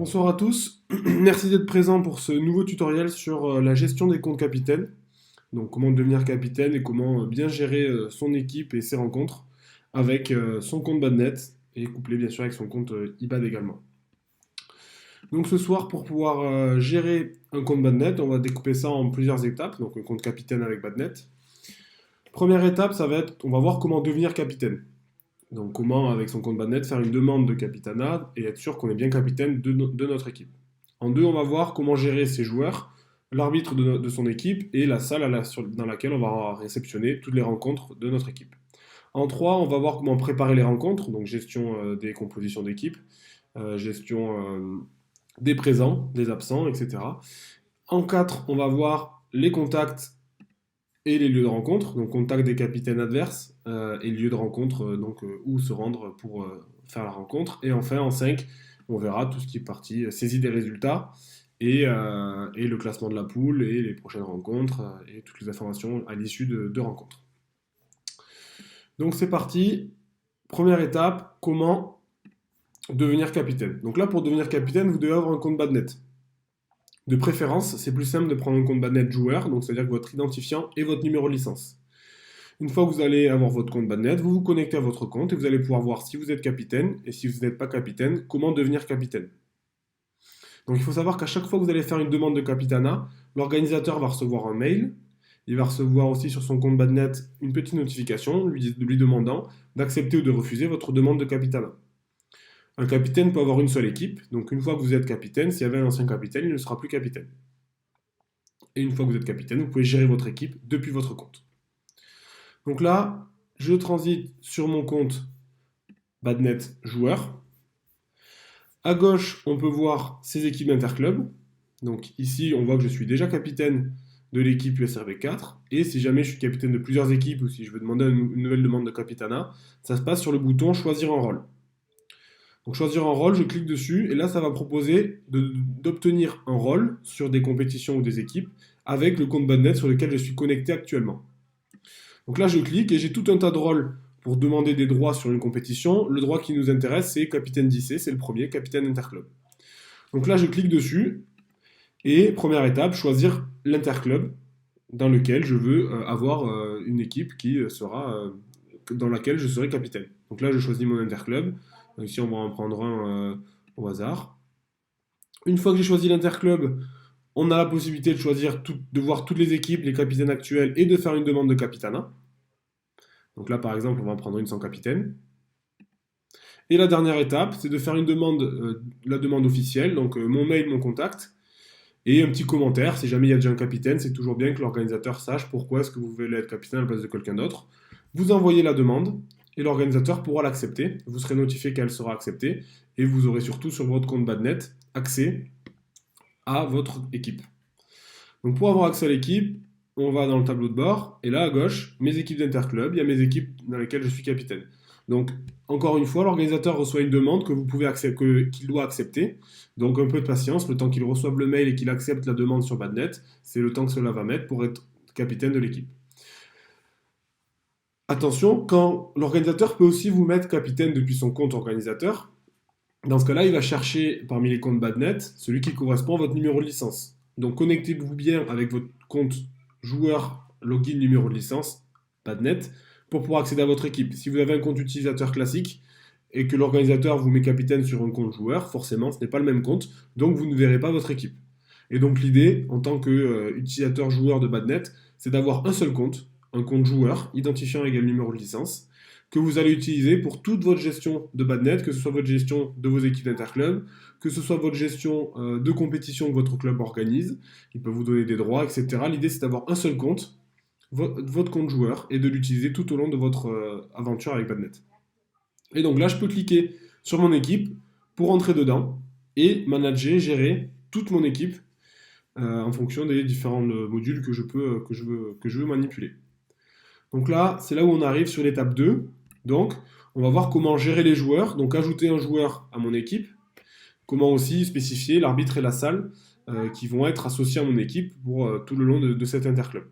Bonsoir à tous, merci d'être présents pour ce nouveau tutoriel sur la gestion des comptes capitaines. Donc comment devenir capitaine et comment bien gérer son équipe et ses rencontres avec son compte Badnet et couplé bien sûr avec son compte IBAD également. Donc ce soir pour pouvoir gérer un compte Badnet, on va découper ça en plusieurs étapes, donc un compte capitaine avec Badnet. Première étape, ça va être, on va voir comment devenir capitaine. Donc comment, avec son compte Badnet, faire une demande de capitanat et être sûr qu'on est bien capitaine de notre équipe. En deux, on va voir comment gérer ses joueurs, l'arbitre de son équipe et la salle dans laquelle on va réceptionner toutes les rencontres de notre équipe. En trois, on va voir comment préparer les rencontres, donc gestion des compositions d'équipe, gestion des présents, des absents, etc. En quatre, on va voir les contacts et les lieux de rencontre, donc contact des capitaines adverses et lieu de rencontre, où se rendre pour faire la rencontre. Et enfin, en 5, on verra tout ce qui est parti saisie des résultats et le classement de la poule et les prochaines rencontres et toutes les informations à l'issue de rencontres. Donc c'est parti. Première étape, comment devenir capitaine. Donc là, pour devenir capitaine, vous devez avoir un compte Badnet. De préférence, c'est plus simple de prendre un compte Badnet joueur, donc c'est-à-dire que votre identifiant et votre numéro de licence. Une fois que vous allez avoir votre compte Badnet, vous vous connectez à votre compte et vous allez pouvoir voir si vous êtes capitaine et si vous n'êtes pas capitaine, comment devenir capitaine. Donc il faut savoir qu'à chaque fois que vous allez faire une demande de capitanat, l'organisateur va recevoir un mail, il va recevoir aussi sur son compte Badnet une petite notification lui demandant d'accepter ou de refuser votre demande de capitanat. Un capitaine peut avoir une seule équipe, donc une fois que vous êtes capitaine, s'il y avait un ancien capitaine, il ne sera plus capitaine. Et une fois que vous êtes capitaine, vous pouvez gérer votre équipe depuis votre compte. Donc là, je transite sur mon compte Badnet joueur. À gauche, on peut voir ses équipes d'interclub. Donc ici, on voit que je suis déjà capitaine de l'équipe USRV 4. Et si jamais je suis capitaine de plusieurs équipes ou si je veux demander une nouvelle demande de capitanat, ça se passe sur le bouton choisir un rôle. Donc choisir un rôle, je clique dessus et là ça va proposer d'obtenir un rôle sur des compétitions ou des équipes avec le compte Badnet sur lequel je suis connecté actuellement. Donc là je clique et j'ai tout un tas de rôles pour demander des droits sur une compétition. Le droit qui nous intéresse c'est capitaine d'IC, c'est le premier, capitaine interclub. Donc là je clique dessus et première étape, choisir l'interclub dans lequel je veux avoir une équipe qui sera dans laquelle je serai capitaine. Donc là je choisis mon interclub. Ici, on va en prendre un au hasard. Une fois que j'ai choisi l'interclub, on a la possibilité de choisir, de voir toutes les équipes, les capitaines actuels et de faire une demande de capitanat. Donc là, par exemple, on va en prendre une sans capitaine. Et la dernière étape, c'est de faire une demande, la demande officielle, donc mon mail, mon contact, et un petit commentaire. Si jamais il y a déjà un capitaine, c'est toujours bien que l'organisateur sache pourquoi est-ce que vous voulez être capitaine à la place de quelqu'un d'autre. Vous envoyez la demande, et l'organisateur pourra l'accepter. Vous serez notifié qu'elle sera acceptée et vous aurez surtout sur votre compte Badnet accès à votre équipe. Donc pour avoir accès à l'équipe, on va dans le tableau de bord et là à gauche, mes équipes d'interclub, il y a mes équipes dans lesquelles je suis capitaine. Donc encore une fois, l'organisateur reçoit une demande que vous pouvez qu'il doit accepter. Donc un peu de patience, le temps qu'il reçoive le mail et qu'il accepte la demande sur Badnet, c'est le temps que cela va mettre pour être capitaine de l'équipe. Attention, quand l'organisateur peut aussi vous mettre capitaine depuis son compte organisateur, dans ce cas-là, il va chercher parmi les comptes Badnet celui qui correspond à votre numéro de licence. Donc connectez-vous bien avec votre compte joueur login numéro de licence Badnet pour pouvoir accéder à votre équipe. Si vous avez un compte utilisateur classique et que l'organisateur vous met capitaine sur un compte joueur, forcément ce n'est pas le même compte, donc vous ne verrez pas votre équipe. Et donc l'idée, en tant qu'utilisateur joueur de Badnet, c'est d'avoir un seul compte, un compte joueur, identifiant égal numéro de licence, que vous allez utiliser pour toute votre gestion de Badnet, que ce soit votre gestion de vos équipes d'interclub, que ce soit votre gestion de compétition que votre club organise, il peut vous donner des droits, etc. L'idée c'est d'avoir un seul compte, votre compte joueur, et de l'utiliser tout au long de votre aventure avec Badnet. Et donc là, je peux cliquer sur mon équipe pour entrer dedans et manager, gérer toute mon équipe en fonction des différents modules que je veux manipuler. Donc là, c'est là où on arrive sur l'étape 2. Donc, on va voir comment gérer les joueurs, donc ajouter un joueur à mon équipe, comment aussi spécifier l'arbitre et la salle qui vont être associés à mon équipe pour tout le long de cet interclub.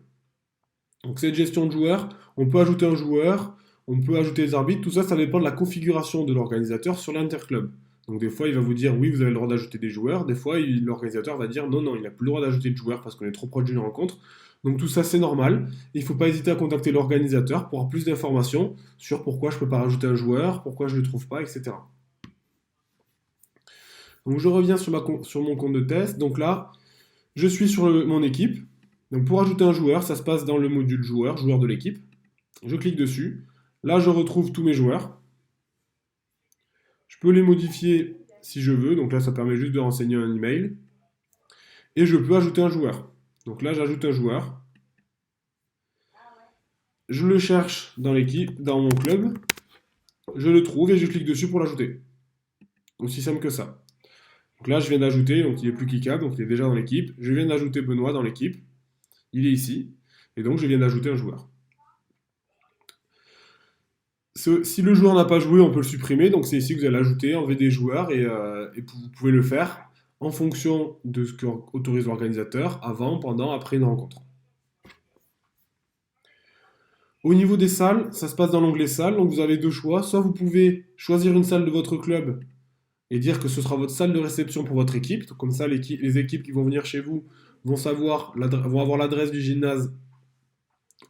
Donc cette gestion de joueurs, on peut ajouter un joueur, on peut ajouter les arbitres, tout ça, ça dépend de la configuration de l'organisateur sur l'interclub. Donc des fois, il va vous dire oui, vous avez le droit d'ajouter des joueurs. Des fois, l'organisateur va dire non, non, il n'a plus le droit d'ajouter de joueurs parce qu'on est trop proche d'une rencontre. Donc tout ça, c'est normal. Il ne faut pas hésiter à contacter l'organisateur pour avoir plus d'informations sur pourquoi je ne peux pas rajouter un joueur, pourquoi je ne le trouve pas, etc. Donc je reviens sur mon compte de test. Donc là, je suis sur mon équipe. Donc pour ajouter un joueur, ça se passe dans le module joueur, joueur de l'équipe. Je clique dessus. Là, je retrouve tous mes joueurs. Je peux les modifier si je veux. Donc là, ça permet juste de renseigner un email. Et je peux ajouter un joueur. Donc là, j'ajoute un joueur. Je le cherche dans l'équipe, dans mon club. Je le trouve et je clique dessus pour l'ajouter. Aussi simple que ça. Donc là, je viens d'ajouter, donc il est plus cliquable, donc il est déjà dans l'équipe. Je viens d'ajouter Benoît dans l'équipe. Il est ici. Et donc, je viens d'ajouter un joueur. Si le joueur n'a pas joué, on peut le supprimer. Donc c'est ici que vous allez ajouter, enlever des joueurs et vous pouvez le faire en fonction de ce qu'autorise l'organisateur avant, pendant, après une rencontre. Au niveau des salles, ça se passe dans l'onglet salle. Donc vous avez deux choix. Soit vous pouvez choisir une salle de votre club et dire que ce sera votre salle de réception pour votre équipe. Donc, comme ça, les équipes qui vont venir chez vous vont vont avoir l'adresse du gymnase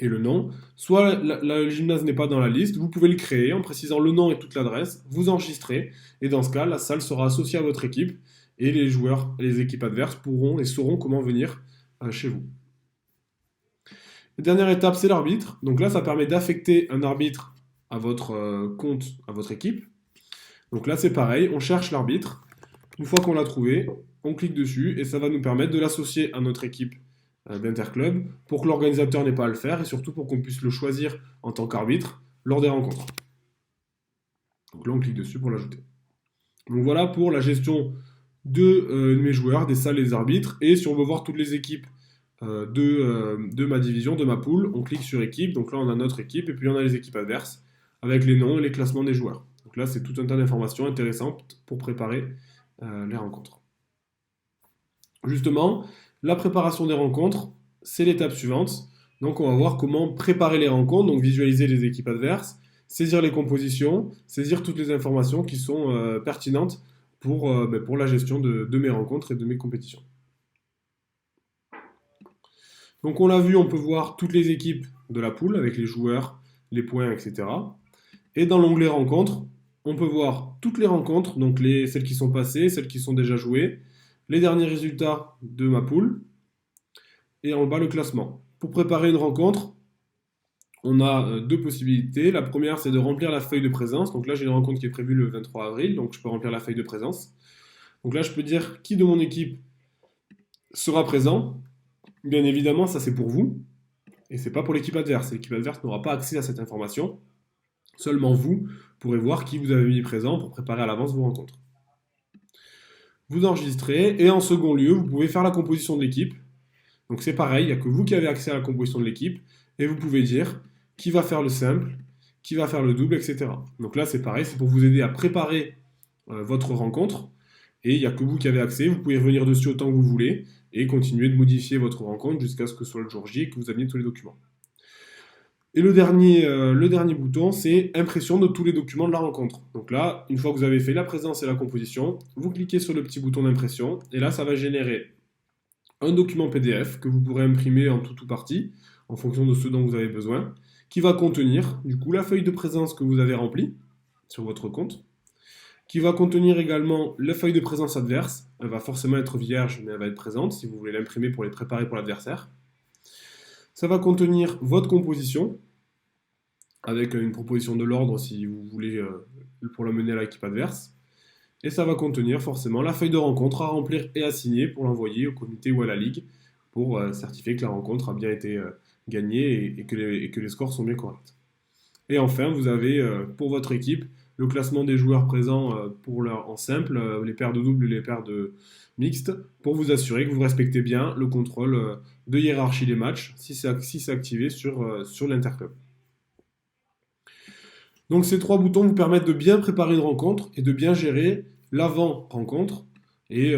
et le nom. Soit le gymnase n'est pas dans la liste, vous pouvez le créer en précisant le nom et toute l'adresse, vous enregistrez, et dans ce cas, la salle sera associée à votre équipe, et les joueurs, les équipes adverses pourront et sauront comment venir chez vous. La dernière étape, c'est l'arbitre. Donc là, ça permet d'affecter un arbitre à votre compte, à votre équipe. Donc là, c'est pareil, on cherche l'arbitre. Une fois qu'on l'a trouvé, on clique dessus, et ça va nous permettre de l'associer à notre équipe d'Interclub pour que l'organisateur n'ait pas à le faire et surtout pour qu'on puisse le choisir en tant qu'arbitre lors des rencontres. Donc là, on clique dessus pour l'ajouter. Donc voilà pour la gestion de mes joueurs, des salles et des arbitres. Et si on veut voir toutes les équipes de ma division, de ma poule, on clique sur équipe. Donc là, on a notre équipe et puis on a les équipes adverses avec les noms et les classements des joueurs. Donc là, c'est tout un tas d'informations intéressantes pour préparer les rencontres. Justement, la préparation des rencontres, c'est l'étape suivante. Donc on va voir comment préparer les rencontres, donc visualiser les équipes adverses, saisir les compositions, saisir toutes les informations qui sont pertinentes pour la gestion de mes rencontres et de mes compétitions. Donc on l'a vu, on peut voir toutes les équipes de la poule avec les joueurs, les points, etc. Et dans l'onglet rencontres, on peut voir toutes les rencontres, donc celles qui sont passées, celles qui sont déjà jouées, les derniers résultats de ma poule, et en bas le classement. Pour préparer une rencontre, on a deux possibilités. La première, c'est de remplir la feuille de présence. Donc là, j'ai une rencontre qui est prévue le 23 avril, donc je peux remplir la feuille de présence. Donc là, je peux dire qui de mon équipe sera présent. Bien évidemment, ça c'est pour vous, et c'est pas pour l'équipe adverse. L'équipe adverse n'aura pas accès à cette information. Seulement vous pourrez voir qui vous avez mis présent pour préparer à l'avance vos rencontres. Vous enregistrez, et en second lieu, vous pouvez faire la composition de l'équipe. Donc c'est pareil, il n'y a que vous qui avez accès à la composition de l'équipe, et vous pouvez dire qui va faire le simple, qui va faire le double, etc. Donc là c'est pareil, c'est pour vous aider à préparer votre rencontre, et il n'y a que vous qui avez accès, vous pouvez revenir dessus autant que vous voulez, et continuer de modifier votre rencontre jusqu'à ce que ce soit le jour J et que vous ameniez tous les documents. Et le dernier bouton, c'est impression de tous les documents de la rencontre. Donc là, une fois que vous avez fait la présence et la composition, vous cliquez sur le petit bouton d'impression, et là ça va générer un document PDF que vous pourrez imprimer en tout ou partie, en fonction de ce dont vous avez besoin, qui va contenir du coup la feuille de présence que vous avez remplie sur votre compte, qui va contenir également la feuille de présence adverse. Elle va forcément être vierge, mais elle va être présente si vous voulez l'imprimer pour les préparer pour l'adversaire. Ça va contenir votre composition, avec une proposition de l'ordre si vous voulez pour la mener à l'équipe adverse. Et ça va contenir forcément la feuille de rencontre à remplir et à signer pour l'envoyer au comité ou à la ligue pour certifier que la rencontre a bien été gagnée et que les scores sont bien corrects. Et enfin, vous avez pour votre équipe le classement des joueurs présents en simple, les paires de double et les paires de mixtes, pour vous assurer que vous respectez bien le contrôle de hiérarchie des matchs si c'est activé sur l'Interclub. Donc ces trois boutons vous permettent de bien préparer une rencontre et de bien gérer l'avant-rencontre et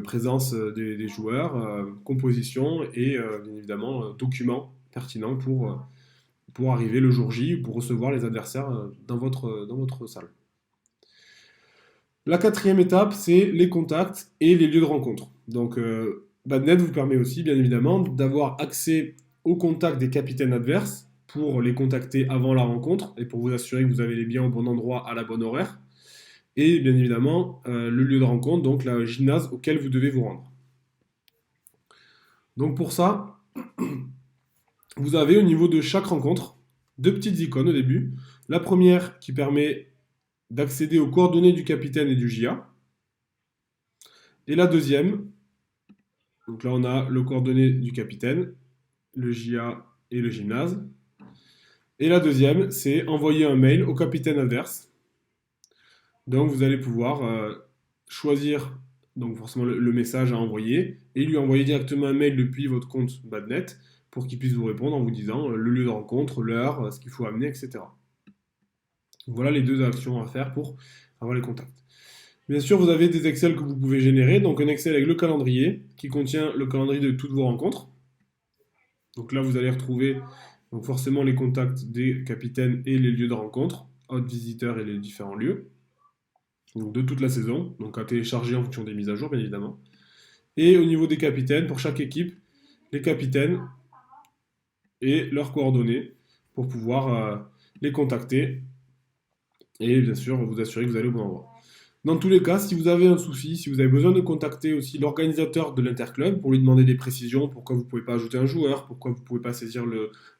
présence des joueurs, composition et bien évidemment documents pertinents pour arriver le jour J ou pour recevoir les adversaires dans votre salle. La quatrième étape, c'est les contacts et les lieux de rencontre. Donc, Badnet vous permet aussi, bien évidemment, d'avoir accès aux contacts des capitaines adverses pour les contacter avant la rencontre et pour vous assurer que vous avez les biens au bon endroit à la bonne horaire. Et bien évidemment, le lieu de rencontre, donc la gymnase auquel vous devez vous rendre. Donc pour ça, vous avez au niveau de chaque rencontre deux petites icônes au début. La première qui permet d'accéder aux coordonnées du capitaine et du JA. Et la deuxième, donc là on a le coordonnées du capitaine, le JA et le gymnase. Et la deuxième, c'est envoyer un mail au capitaine adverse. Donc vous allez pouvoir choisir donc forcément le message à envoyer et lui envoyer directement un mail depuis votre compte Badnet pour qu'il puisse vous répondre en vous disant le lieu de rencontre, l'heure, ce qu'il faut amener, etc. Donc voilà les deux actions à faire pour avoir les contacts. Bien sûr, vous avez des Excel que vous pouvez générer. Donc un Excel avec le calendrier qui contient le calendrier de toutes vos rencontres. Donc là, vous allez retrouver donc forcément les contacts des capitaines et les lieux de rencontre, hôtes, visiteurs et les différents lieux. Donc de toute la saison, donc à télécharger en fonction des mises à jour, bien évidemment. Et au niveau des capitaines, pour chaque équipe, les capitaines et leurs coordonnées pour pouvoir les contacter et bien sûr vous assurer que vous allez au bon endroit. Dans tous les cas, si vous avez un souci, si vous avez besoin de contacter aussi l'organisateur de l'interclub pour lui demander des précisions, pourquoi vous ne pouvez pas ajouter un joueur, pourquoi vous ne pouvez pas saisir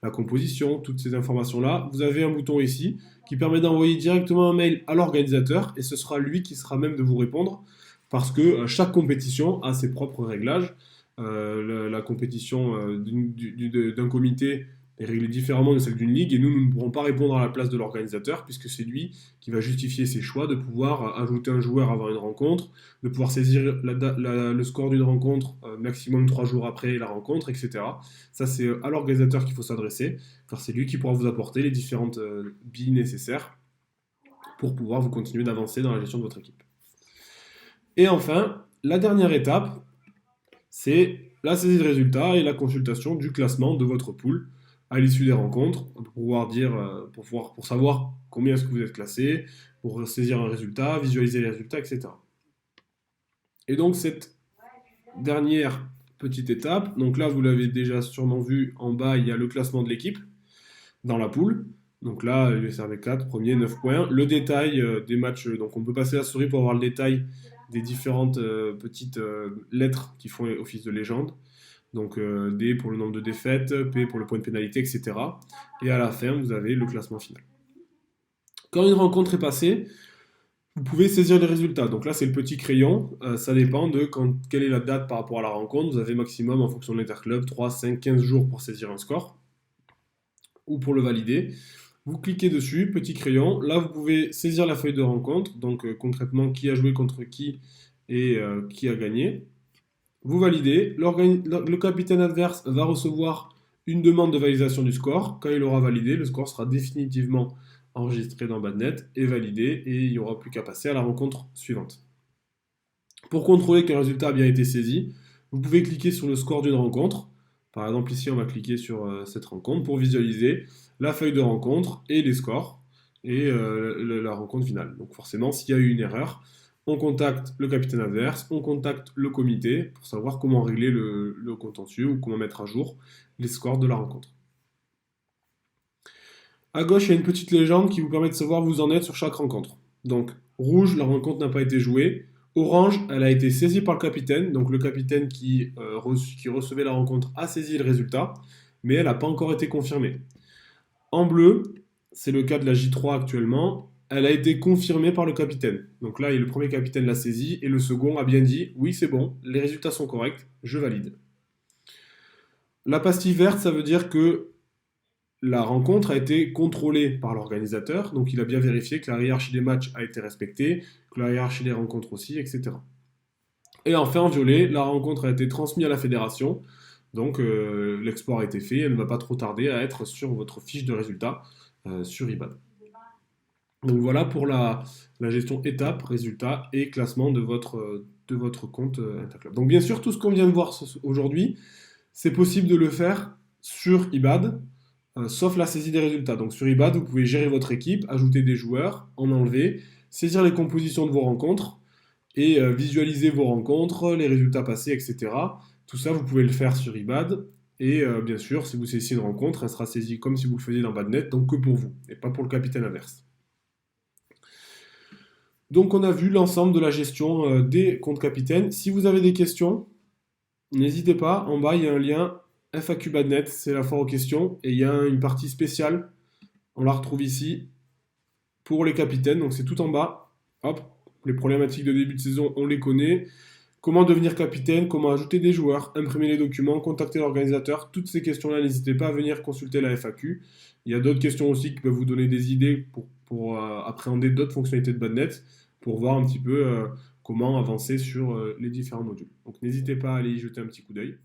la composition, toutes ces informations-là, vous avez un bouton ici qui permet d'envoyer directement un mail à l'organisateur et ce sera lui qui sera même de vous répondre parce que chaque compétition a ses propres réglages. La compétition d'un comité est réglée différemment de celle d'une ligue et nous ne pourrons pas répondre à la place de l'organisateur puisque c'est lui qui va justifier ses choix de pouvoir ajouter un joueur avant une rencontre, de pouvoir saisir le score d'une rencontre maximum 3 jours après la rencontre, etc. Ça, c'est à l'organisateur qu'il faut s'adresser, car c'est lui qui pourra vous apporter les différentes billes nécessaires pour pouvoir vous continuer d'avancer dans la gestion de votre équipe. Et enfin, la dernière étape, c'est la saisie de résultats et la consultation du classement de votre pool à l'issue des rencontres pour pouvoir pour savoir combien est-ce que vous êtes classé, pour saisir un résultat, visualiser les résultats, etc. Et donc cette dernière petite étape, donc là vous l'avez déjà sûrement vu en bas, il y a le classement de l'équipe dans la poule. Donc là, USRV 4, premier, 9 points. Le détail des matchs, donc on peut passer la souris pour avoir le détail des différentes petites lettres qui font office de légende. Donc D pour le nombre de défaites, P pour le point de pénalité, etc. Et à la fin, vous avez le classement final. Quand une rencontre est passée, vous pouvez saisir les résultats. Donc là, c'est le petit crayon. Ça dépend de quelle est la date par rapport à la rencontre. Vous avez maximum, en fonction de l'interclub, 3, 5, 15 jours pour saisir un score ou pour le valider. Vous cliquez dessus, petit crayon. Là, vous pouvez saisir la feuille de rencontre. Donc concrètement, qui a joué contre qui et qui a gagné. Vous validez, le capitaine adverse va recevoir une demande de validation du score. Quand il aura validé, le score sera définitivement enregistré dans Badnet et validé et il n'y aura plus qu'à passer à la rencontre suivante. Pour contrôler qu'un résultat a bien été saisi, vous pouvez cliquer sur le score d'une rencontre. Par exemple ici on va cliquer sur cette rencontre pour visualiser la feuille de rencontre et les scores et la rencontre finale. Donc forcément s'il y a eu une erreur, on contacte le capitaine adverse, on contacte le comité pour savoir comment régler le contentieux ou comment mettre à jour les scores de la rencontre. À gauche, il y a une petite légende qui vous permet de savoir où vous en êtes sur chaque rencontre. Donc, rouge, la rencontre n'a pas été jouée. Orange, elle a été saisie par le capitaine. Donc, le capitaine qui recevait la rencontre a saisi le résultat, mais elle n'a pas encore été confirmée. En bleu, c'est le cas de la J3 actuellement. Elle a été confirmée par le capitaine. Donc là, le premier capitaine l'a saisie et le second a bien dit « Oui, c'est bon, les résultats sont corrects, je valide ». La pastille verte, ça veut dire que la rencontre a été contrôlée par l'organisateur, donc il a bien vérifié que la hiérarchie des matchs a été respectée, que la hiérarchie des rencontres aussi, etc. Et enfin, en violet, la rencontre a été transmise à la fédération, donc l'export a été fait, elle ne va pas trop tarder à être sur votre fiche de résultats sur IBAN. Donc voilà pour la gestion étape, résultat et classement de votre compte Interclub. Donc bien sûr, tout ce qu'on vient de voir aujourd'hui, c'est possible de le faire sur IBAD, sauf la saisie des résultats. Donc sur IBAD, vous pouvez gérer votre équipe, ajouter des joueurs, en enlever, saisir les compositions de vos rencontres, et visualiser vos rencontres, les résultats passés, etc. Tout ça, vous pouvez le faire sur eBad. Et bien sûr, si vous saisissez une rencontre, elle sera saisie comme si vous le faisiez dans Badnet, donc que pour vous, et pas pour le capitaine adverse. Donc on a vu l'ensemble de la gestion des comptes capitaines. Si vous avez des questions, n'hésitez pas, en bas il y a un lien FAQ Badnet, c'est la foire aux questions, et il y a une partie spéciale, on la retrouve ici, pour les capitaines, donc c'est tout en bas. Hop, les problématiques de début de saison, on les connaît. Comment devenir capitaine, comment ajouter des joueurs, imprimer les documents, contacter l'organisateur, toutes ces questions-là, n'hésitez pas à venir consulter la FAQ. Il y a d'autres questions aussi qui peuvent vous donner des idées pour appréhender d'autres fonctionnalités de Badnet, pour voir un petit peu comment avancer sur les différents modules. Donc n'hésitez pas à aller y jeter un petit coup d'œil.